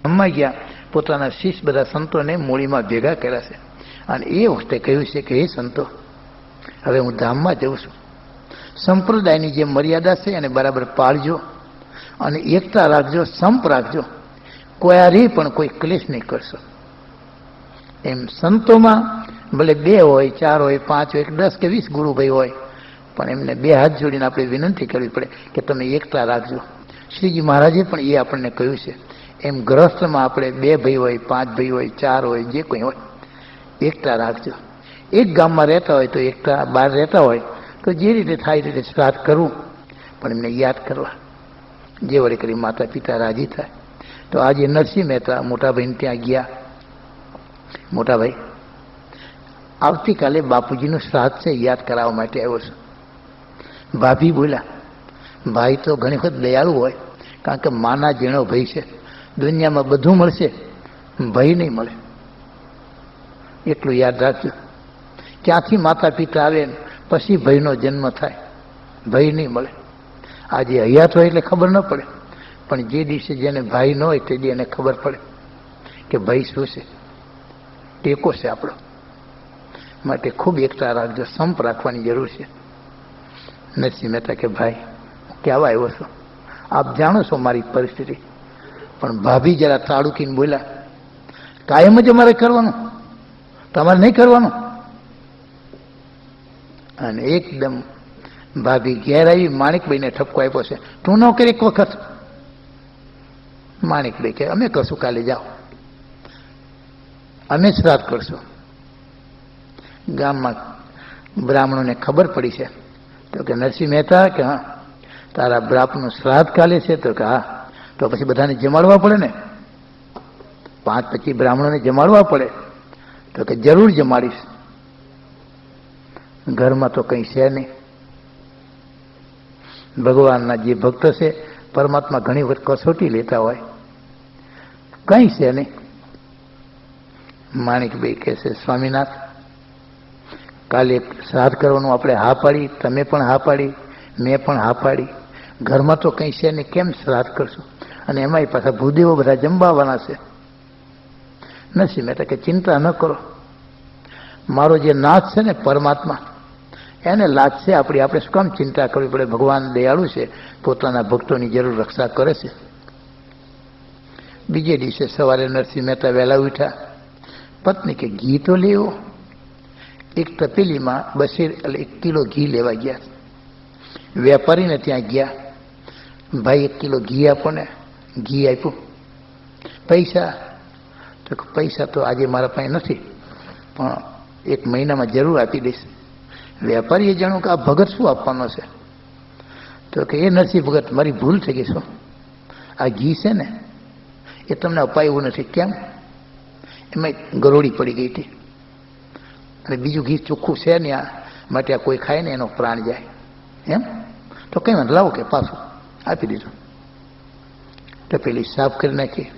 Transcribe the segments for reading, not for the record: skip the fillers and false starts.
ધામમાં ગયા, પોતાના શિષ્ય બધા સંતોને મૂળીમાં ભેગા કર્યા છે અને એ વખતે કહ્યું છે કે હે સંતો, હવે હું ધામમાં જઉં છું. સંપ્રદાયની જે મર્યાદા છે એને બરાબર પાળજો અને એકતા રાખજો, સંપ રાખજો, કોયારી પણ કોઈ ક્લેશ નહીં કરશો. એમ સંતોમાં ભલે 2 હોય, 4 હોય, 5 હોય, 10 કે 20 ગુરુભાઈ હોય, પણ એમને 2 હાથ જોડીને આપણે વિનંતી કરવી પડે કે તમે એકતા રાખજો. શ્રીજી મહારાજે પણ એ આપણને કહ્યું છે. એમ ગ્રહસ્થમાં આપણે 2 ભાઈ હોય, 5 ભાઈ હોય, 4 હોય, જે કોઈ હોય, એકતા રાખજો. એક ગામમાં રહેતા હોય તો એકતા, બહાર રહેતા હોય તો જે રીતે થાય રીતે શ્રાદ્ધ કરવું, પણ એમને યાદ કરવા, જે વડે કરી માતા પિતા રાજી થાય. તો આજે નરસિંહ મહેતા મોટાભાઈને ત્યાં ગયા. મોટાભાઈ, આવતીકાલે બાપુજીનું શ્રાદ્ધ છે, યાદ કરાવવા માટે આવ્યો છું. ભાભી બોલ્યા, ભાઈ તો ઘણી વખત દયાળુ હોય, કારણ કે માના જેણો ભય છે. દુનિયામાં બધું મળશે, ભય નહીં મળે, એટલું યાદ રાખજો. ક્યાંથી માતા પિતા આવે પછી ભયનો જન્મ થાય, ભય નહીં મળે. આજે હયાત હોય એટલે ખબર ન પડે, પણ જે દિવસે જેને ભાઈ ન હોય તે દી એને ખબર પડે કે ભય શું છે, ટેકો છે આપણો. માટે ખૂબ એકતા રાખજો, સંપ રાખવાની જરૂર છે. નરસિંહ મહેતા કે ભાઈ, કહેવા આવ્યો છો, આપ જાણો છો મારી પરિસ્થિતિ. પણ ભાભી જરા તાળુકીને બોલ્યા, કાયમ જ અમારે કરવાનું, તમારે નહીં કરવાનું. અને એકદમ ભાભી ઘેર આવી માણિકભાઈને ઠપકો આપ્યો છે, તું ન કરી એક વખત. માણિકભાઈ કે અમે કરશું, કાલે જાઓ, અમે શ્રાદ્ધ કરશું. ગામમાં બ્રાહ્મણોને ખબર પડી છે. તો કે નરસિંહ મહેતા કે હા, તારા બાપનું શ્રાદ્ધ કાલે છે? તો કે હા. તો પછી બધાને જમાડવા પડે ને, 5-25 બ્રાહ્મણોને જમાડવા પડે. તો કે જરૂર જમાડીશ. ઘરમાં તો કંઈ છે નહીં. ભગવાનના જે ભક્ત છે, પરમાત્મા ઘણી વખત કસોટી લેતા હોય, કંઈ છે નહીં. માણિકભાઈ કહે છે, સ્વામીનાથ, કાલે શ્રાદ્ધ કરવાનું આપણે હા પાડી, તમે પણ હા પાડી, મેં પણ હા પાડી. ઘરમાં તો કંઈ છે નહીં, કેમ શ્રાદ્ધ કરશું? અને એમાંય પાછા ભૂદેવો બધા જમવાના છે. નરસિંહ મહેતા કે ચિંતા ન કરો, મારો જે નાથ છે ને પરમાત્મા, એને લાજ છે આપણી, આપણે શું કામ ચિંતા કરવી પડે? ભગવાન દયાળુ છે, પોતાના ભક્તોની જરૂર રક્ષા કરે છે. બીજે દિવસે સવારે નરસિંહ મહેતા વહેલા ઉઠ્યા. પત્ની કે ઘી તો લેવો. એક તપેલીમાં 1 કિલો ઘી લેવા ગયા. વેપારીને ત્યાં ગયા, ભાઈ 1 કિલો ઘી આપો ને. ઘી આપ્યું. પૈસા? તો પૈસા તો આજે મારા પાસે નથી, પણ 1 મહિનામાં જરૂર આપી દઈશ. વેપારીએ જાણ્યું કે આ ભગત શું આપવાનો છે? તો કે એ નરસિંહ ભગત, મારી ભૂલ થઈ ગઈ. શું? આ ઘી છે ને એ તમને અપાયું નથી. કેમ? એમાં ગરોળી પડી ગઈ હતી, અને બીજું ઘી ચોખ્ખું છે ને, આ માટે આ કોઈ ખાય ને એનો પ્રાણ જાય. એમ? તો કઈ વાંધો, લાવો કે પાછું આપી દીધું. તો પેલી સાફ કરી નાખી.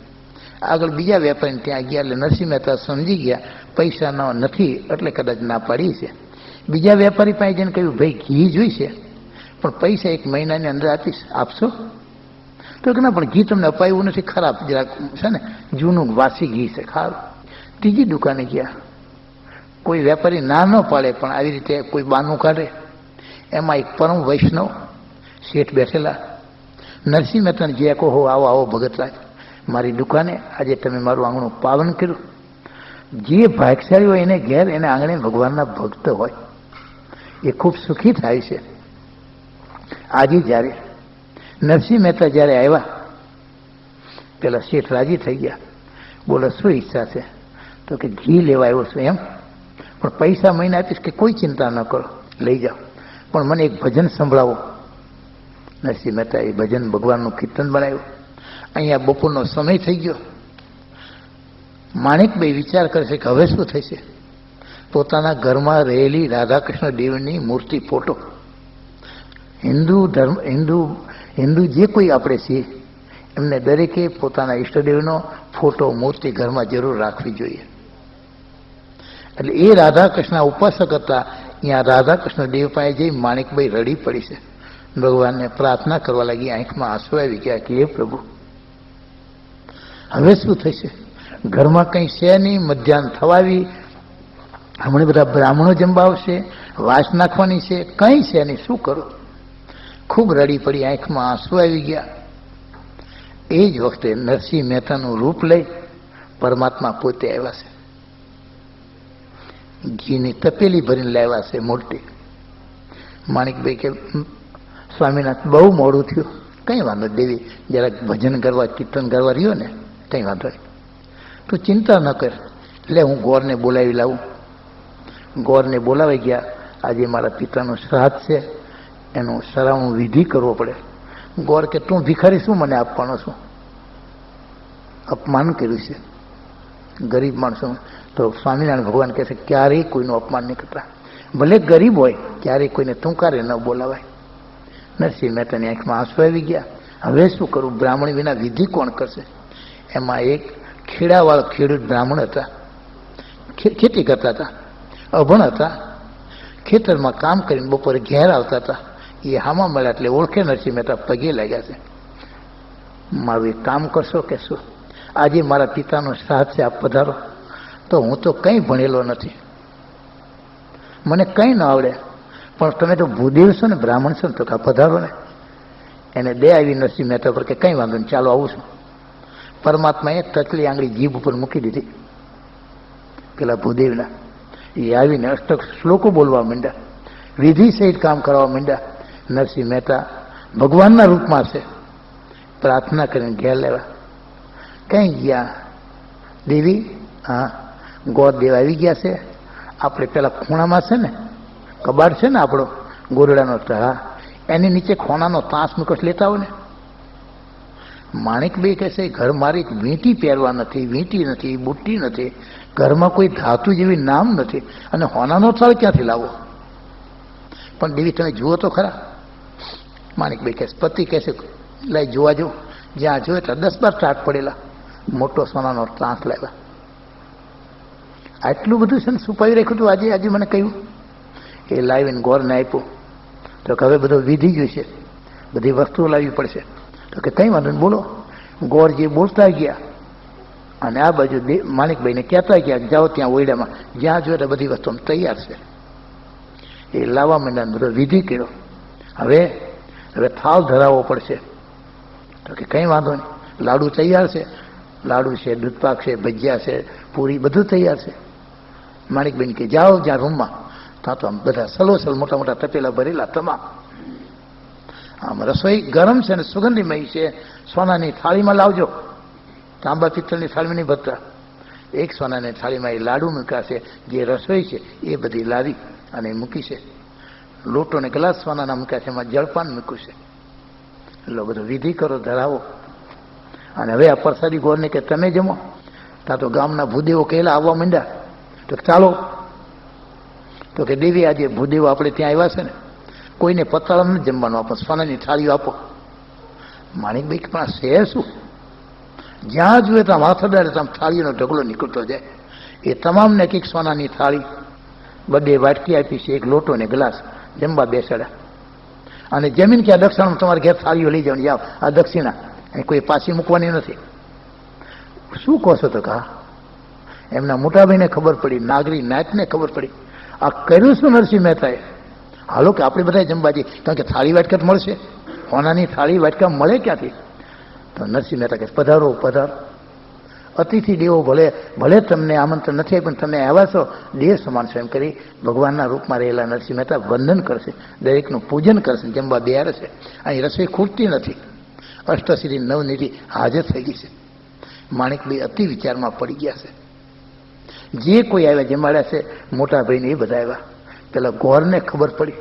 આગળ બીજા વેપારીને ત્યાં ગયા, એટલે નરસિંહ મહેતા સમજી ગયા પૈસા નથી, એટલે કદાચ ના પાડી છે. બીજા વેપારી પાસે જઈને કહ્યું, ભાઈ ઘી જોઈશે, પણ પૈસા 1 મહિનાની અંદર આપીશ, આપશો? તો કે ના, પણ ઘી તમને અપાયું નથી, ખરાબ જરાક છે ને, જૂનું વાસી ઘી છે, ખારું. ત્રીજી દુકાને ગયા. કોઈ વેપારી ના ન પાડે, પણ આવી રીતે કોઈ બાનું કાઢે. એમાં એક પરમ વૈષ્ણવ શેઠ બેઠેલા. નરસિંહ મહેતાને જે કહો, આવો આવો ભગતરાજ, મારી દુકાને આજે તમે મારું આંગણું પાવન કર્યું. જે ભાગશાળી હોય એને ઘેર, એને આંગણે ભગવાનના ભક્ત હોય, એ ખૂબ સુખી થાય છે. આજે જ્યારે નરસિંહ મહેતા જ્યારે આવ્યા, પેલા શેઠ રાજી થઈ ગયા. બોલો, શું ઈચ્છા છે? તો કે ઘી લેવા આવ્યો છું. એમ? પણ પૈસા મહિને આપીશ. કે કોઈ ચિંતા ન કરો, લઈ જાઓ, પણ મને એક ભજન સંભળાવો. નરસિંહ મહેતા એ ભજન ભગવાનનું કીર્તન બનાવ્યું. અહીંયા બપોરનો સમય થઈ ગયો. માણિકભાઈ વિચાર કરે છે કે હવે શું થશે? પોતાના ઘરમાં રહેલી રાધાકૃષ્ણ દેવની મૂર્તિ, ફોટો, હિન્દુ જે કોઈ આપણે છીએ એમને દરેકે પોતાના ઈષ્ટદેવનો ફોટો, મૂર્તિ ઘરમાં જરૂર રાખવી જોઈએ. એટલે એ રાધાકૃષ્ણ ઉપાસક હતા. અહીંયા રાધાકૃષ્ણ દેવ પાસે જઈ માણિકભાઈ રડી પડી છે. ભગવાનને પ્રાર્થના કરવા લાગી. આંખમાં આંસુ આવી ગયા કે હે પ્રભુ, હવે શું થશે? ઘરમાં કંઈ છે નહીં, મધ્યાહન થવાવી, હમણાં બધા બ્રાહ્મણો જમવા આવશે, વાસ નાખવાની છે, કંઈ છે નહીં, શું કરું? ખૂબ રડી પડી, આંખમાં આંસુ આવી ગયા. એ જ વખતે નરસિંહ મહેતાનું રૂપ લઈ પરમાત્મા પોતે આવ્યા છે. ઘીની તપેલી ભરીને લાવ્યા છે મોટી. માણિકભાઈ કે સ્વામિનાથ બહુ મોડું થયું. કંઈ વાંધો દેવી, જરાક ભજન કરવા કીર્તન કરવા રહ્યો ને, કંઈ વાંધો નહીં, તું ચિંતા ન કર. એટલે હું ગોરને બોલાવી લાવું. ગોરને બોલાવી ગયા. આજે મારા પિતાનું શ્રાદ્ધ છે, એનું સરાવનું વિધિ કરવો પડે. ગોર કે તું ભિખારી શું મને આપવાનો છું? અપમાન કર્યું છે ગરીબ માણસો. તો સ્વામિનારાયણ ભગવાન કહે છે ક્યારેય કોઈનું અપમાન નહીં કરતા, ભલે ગરીબ હોય, ક્યારેય કોઈને તુંકારે ન બોલાવાય. નરસિંહ મહેતાની આંખમાં આંસુ આવી ગયા. હવે શું કરું? બ્રાહ્મણ વિના વિધિ કોણ કરશે? એમાં એક ખેડાવાળા ખેડૂત બ્રાહ્મણ હતા, ખેતી કરતા હતા, અભણ હતા, ખેતરમાં કામ કરીને બપોરે ઘેર આવતા હતા. એ હામાં મળ્યા એટલે ઓળખે નરસિંહ મહેતા, પગે લાગ્યા છે. મારું એક કામ કરશો કે શું? આજે મારા પિતાનો શ્રાદ્ધ છે, આપ પધારો. તો હું તો કંઈ ભણેલો નથી, મને કંઈ ન આવડે, પણ તમે તો ભૂદેવ છો ને, બ્રાહ્મણ છો ને, તો કા પધારો ને. એને દે આવી નરસિંહ મહેતા પર કે કંઈ વાંધો નહીં, ચાલો આવું છું. પરમાત્માએ તચલી આંગળી જીભ ઉપર મૂકી દીધી પેલા ભૂદેવના. એ આવીને અષ્ટક શ્લોકો બોલવા માંડ્યા, વિધિ સહિત કામ કરવા માંડ્યા. નરસિંહ મહેતા ભગવાનના રૂપમાં છે, પ્રાર્થના કરીને ઘેર લેવા. કઈ ગયા? દેવી, હા ગોરદેવ આવી ગયા છે. આપણે પેલા ખૂણામાં છે ને કબાડ છે ને આપણો ગોરડાનો, હા એની નીચે ખોણાનો તાંસ મુકટ લેતા હોય ને. માણિકભાઈ કહે છે ઘર મારી વીંટી પહેરવા નથી, વીંટી નથી, બુટ્ટી નથી, ઘરમાં કોઈ ધાતુ જેવી નામ નથી, અને હોનાનો થાળ ક્યાંથી લાવો? પણ દેવી તમે જુઓ તો ખરા. માણિકભાઈ કહે પતિ કહે છે લઈ જોવા જો. જ્યાં જોયે તો 10-12 ટાટ પડેલા, મોટો સોનાનો ત્રાંસ લાવ્યા. આટલું બધું છે ને છુપાવી રાખ્યું હતું. આજે મને કહ્યું એ લાવીને ગોરને આપ્યું. તો કે હવે બધો વિધિ ગયું છે, બધી વસ્તુઓ લાવવી પડશે. તો કે કંઈ વાંધો નહીં, બોલો. ગોર જે બોલતા ગયા અને આ બાજુ માણિકભાઈને કહેતા ગયા જાઓ ત્યાં ઓયડામાં, જ્યાં જોઈએ તો બધી વસ્તુ તૈયાર છે. એ લાવવા માંડ્યા, બધો વિધિ કર્યો. હવે થાળ ધરાવવો પડશે. તો કે કંઈ વાંધો નહીં, લાડુ તૈયાર છે, લાડુ છે, દૂધપાક છે, ભજીયા છે, પૂરી, બધું તૈયાર છે. માણિકબેન કે જાઓ જ્યાં રૂમમાં, ત્યાં તો આમ બધા સલોસલ મોટા મોટા તપેલા ભરેલા તમામ. આમ રસોઈ ગરમ છે ને સુગંધીમય છે. સોનાની થાળીમાં લાવજો, તાંબા પિત્તળની થાળીમાં નહીં ભરતા. એક સોનાની થાળીમાં એ લાડુ મૂક્યા છે, જે રસોઈ છે એ બધી લાવી અને મૂકી છે. લોટો ને ગ્લાસ સોનાના મૂક્યા છે, એમાં જળપાન મૂક્યું છે. એટલે બધો વિધિ કરો, ધરાવો. અને હવે આ પ્રસાદી ગોરને કે તમે જમો. ત્યાં તો ગામના ભૂદેવો કહેલા આવવા માંડ્યા. તો ચાલો. તો કે દેવી આજે ભૂદેવો આપણે ત્યાં આવ્યા છે ને, કોઈને પતાળા નથી જમવાનું આપો, સોનાની થાળીઓ આપો. માણિકભાઈ પણ છે શું? જ્યાં જોઈએ ત્યાં માથાદારે ત્યાં થાળીનો ઢગલો નીકળતો જાય. એ તમામને એક સોનાની થાળી, 2 વાટકી આપી છે, 1 લોટો ને ગ્લાસ, જમવા બેસાડ્યા. અને જમીન કે આ દક્ષિણા તમારે ઘેર થાળીઓ લઈ જવાની, જાઓ આ દક્ષિણા, કોઈ પાછી મૂકવાની નથી. શું કહો છો? તો કા એમના મોટાભાઈને ખબર પડી, નાગરી નાયકને ખબર પડી. આ કર્યું શું નરસિંહ મહેતાએ? હાલો કે આપણે બધા જમવા જઈએ, કારણ કે થાળી વાટકા મળશે, હોનાની થાળી વાટકા મળે ક્યાંથી? તો નરસિંહ મહેતા કહે પધારો પધારો, અતિથિ દેવો, ભલે તમને આમંત્રણ નથી પણ તમે આવ્યા છો, દેહ સમાન છે એમ કરી ભગવાનના રૂપમાં રહેલા નરસિંહ મહેતા વંદન કરશે, દરેકનું પૂજન કરશે, જમવા બેહાર છે. અહીં રસોઈ ખૂટતી નથી, અષ્ટસિદ્ધિ નવનિધિ હાજર થઈ ગઈ છે. માણિકભાઈ અતિ વિચારમાં પડી ગયા છે. જે કોઈ આવ્યા જમાડ્યા છે, મોટા ભાઈને એ બધા આવ્યા. પેલા ગોરને ખબર પડી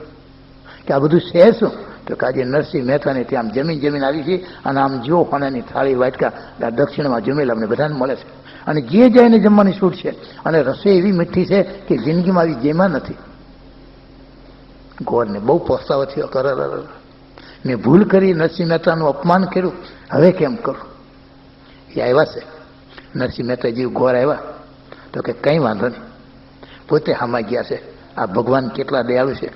કે આ બધું છે શું? તો કે આજે નરસિંહ મહેતાને ત્યાં જમીન આવી છે, અને આમ જો હોનાની થાળી વાટકા દક્ષિણમાં જમેલા અમને બધાને મળે છે, અને જે જઈને જમવાની છૂટ છે, અને રસોઈ એવી મીઠી છે કે જિંદગીમાં આવી જેમાં નથી. ગોરને બહુ પસ્તાવો થયો, મેં ભૂલ કરી, નરસિંહ મહેતાનું અપમાન કર્યું, હવે કેમ કરું? એ આવ્યા છે નરસિંહ મહેતા જેવું ગોર આવ્યા. તો કે કંઈ વાંધો નહીં, પોતે હામાં ગયા છે. આ ભગવાન કેટલા દયાળુ છે.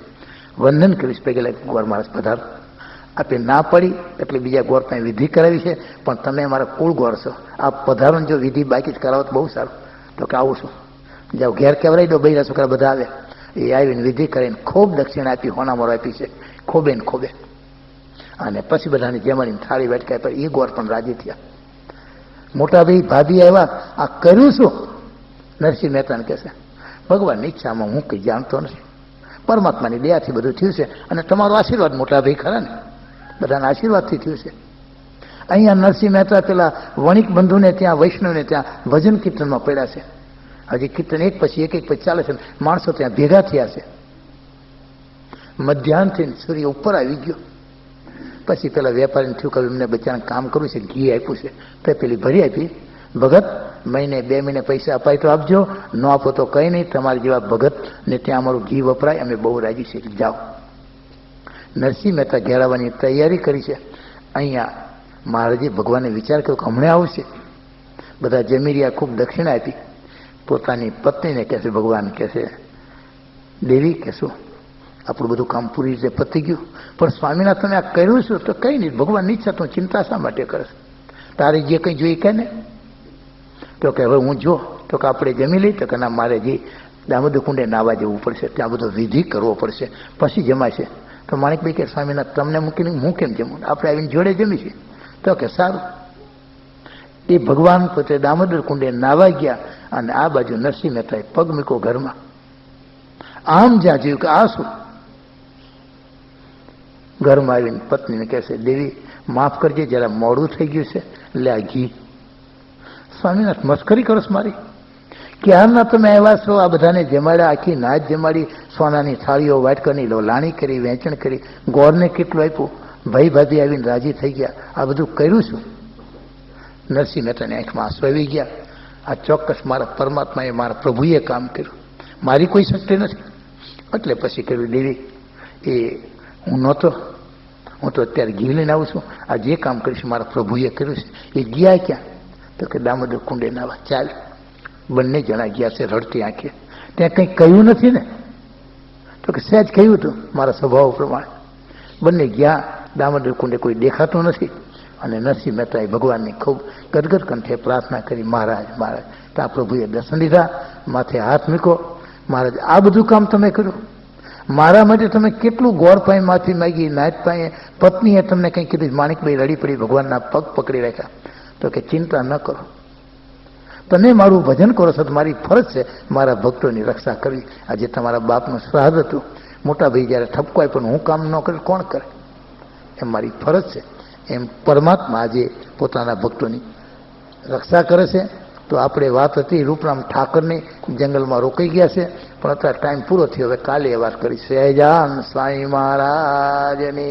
વંદન કરીશ પેલા ગોર મહારાજ પધારો. આપે ના પડી એટલે બીજા ગોર પાસે વિધિ કરાવી છે, પણ તમે અમારા કુળ ગોર છો, આ પધારણ જો વિધિ બાકી જ કરાવો તો બહુ સારું. તો કે આવું છું, જાઓ ઘેર કહેવરાઈ દો, બૈરા છોકરા બધા આવે. એ આવીને વિધિ કરીને ખૂબ દક્ષિણા આપી, હોનામોર આપી છે, ખોબે ને ખોબે. અને પછી બધાની જમણીને થાળી વેટકાય, પર એ ગોર પણ રાજી થયા. મોટા ભાઈ ભાભી આવ્યા, આ કર્યું શું? નરસિંહ મહેતાને કહે છે, ભગવાનની ઈચ્છામાં હું કંઈ જાણતો નથી, પરમાત્માની દયાથી બધું થયું છે, અને તમારો આશીર્વાદ મોટા ભાઈ ખરા ને, બધાના આશીર્વાદથી થયું છે. અહીંયા નરસિંહ મહેતા પેલા વણિક બંધુને ત્યાં, વૈષ્ણવને ત્યાં ભજન કીર્તનમાં પડ્યા છે. હજી કીર્તન એક પછી ચાલે છે, માણસો ત્યાં ભેગા થયા છે. મધ્યાહનથી સૂર્ય ઉપર આવી ગયો. પછી પેલા વેપારીને થયું કે એમને બચ્ચાને કામ કરવું છે, ઘી આપ્યું છે, તો પેલી ભરી આપી, ભગત મહિને 2 મહિને પૈસા અપાય તો આપજો, ન આપો તો કંઈ નહીં, તમારી જેવા ભગતને ત્યાં અમારું ઘી વપરાય, અમે બહુ રાજી છીએ, જાઓ. નરસિંહ મહેતા ઘેરાવાની તૈયારી કરી છે. અહીંયા મહારાજે ભગવાનને વિચાર કર્યો કે હમણાં આવશે. બધા જમી રહ્યા, ખૂબ દક્ષિણા આપી. પોતાની પત્નીને કહે છે, ભગવાન કહે છે, દેવી કે શું આપણું બધું કામ પૂરી રીતે પતી ગયું, પણ સ્વામિનાથ તમે આ કર્યું શું? તો કંઈ નહીં, ભગવાનની ઈચ્છા, તું ચિંતા શા માટે કરે? તારે જે કંઈ જોઈ કે ને? તો કે હવે હું જો, તો કે આપણે જમી લઈ? તો કે ના, મારે જે દામોદર કુંડે નાવા જવું પડશે, ત્યાં બધો વિધિ કરવો પડશે, પછી જમાશે. તો માણેકભાઈ કે સ્વામિનાથ તમને મૂકીને હું કેમ જમું? આપણે આવીને જોડે જમીશું. તો કે સારું. એ ભગવાન પોતે દામોદર કુંડે નાવા ગયા, અને આ બાજુ નરસિંહ મહેતાએ પગ મૂક્યો ઘરમાં. આમ જ્યાં જોયું કે આ શું? ઘરમાં આવીને પત્નીને કહેશે, દેવી માફ કરજે, જરા મોડું થઈ ગયું છે, લે આ ઘી. સ્વામિનાથ મસ્કરી કરો છો મારી? ક્યારના તમે આવ્યા છો, આ બધાને જમાડ્યા, આખી નાચ જમાડી, સોનાની થાળીઓ વાટકરની લાણી કરી, વેચણ કરી, ગોરને કેટલું આપ્યું, ભાઈ ભાભી આવીને રાજી થઈ ગયા, આ બધું કર્યું છું. નરસિંહ મહેતાની આંખમાં આંસુ આવી ગયા. આ ચોક્કસ મારા પરમાત્માએ, મારા પ્રભુએ કામ કર્યું, મારી કોઈ શક્તિ નથી. એટલે પછી કર્યું, દેવી એ હું નહોતો, હું તો અત્યારે ઘી લઈને આવું છું, આ જે કામ કરીશ મારા પ્રભુએ કર્યું છે. એ ગયા ક્યાં? તો કે દામોદર કુંડે નાવા. ચાલ, બંને જણા ગયા છે રડતી આંખે. ત્યાં કંઈ કહ્યું નથી ને? તો કે સહેજ કહ્યું હતું, મારા સ્વભાવ પ્રમાણે. બંને ગયા દામોદર કુંડે, કોઈ દેખાતું નથી. અને નરસિંહ મહેતાએ ભગવાનની ખૂબ ગદગદ કંઠે પ્રાર્થના કરી, મહારાજ મહારાજ. ત્યાં પ્રભુએ દર્શન લીધા, માથે હાથ મૂકો. મહારાજ આ બધું કામ તમે કર્યું, મારા માટે તમે કેટલું ગોર પાસે માફી માગી, નાયત પાસે પત્નીએ તમને કંઈ કીધું? માણેકભાઈ રડી પડી, ભગવાનના પગ પકડી રાખ્યા. તો કે ચિંતા ન કરો, તમે મારું ભજન કરો છો તો મારી ફરજ છે મારા ભક્તોની રક્ષા કરવી. આજે તમારા બાપનું શ્રાદ્ધ હતું, મોટા ભાઈ જ્યારે ઠપકો આપ્યો, હું કામ ન કરે કોણ કરે? એમ મારી ફરજ છે. એમ પરમાત્મા આજે પોતાના ભક્તોની રક્ષા કરે છે. તો આપણે વાત હતી રૂપરામ ઠાકરની, જંગલમાં રોકાઈ ગયા છે, પણ અત્યારે ટાઈમ પૂરો થયો. હવે કાલે એ વાત કરી. સહેજાન સ્વામી મહારાજની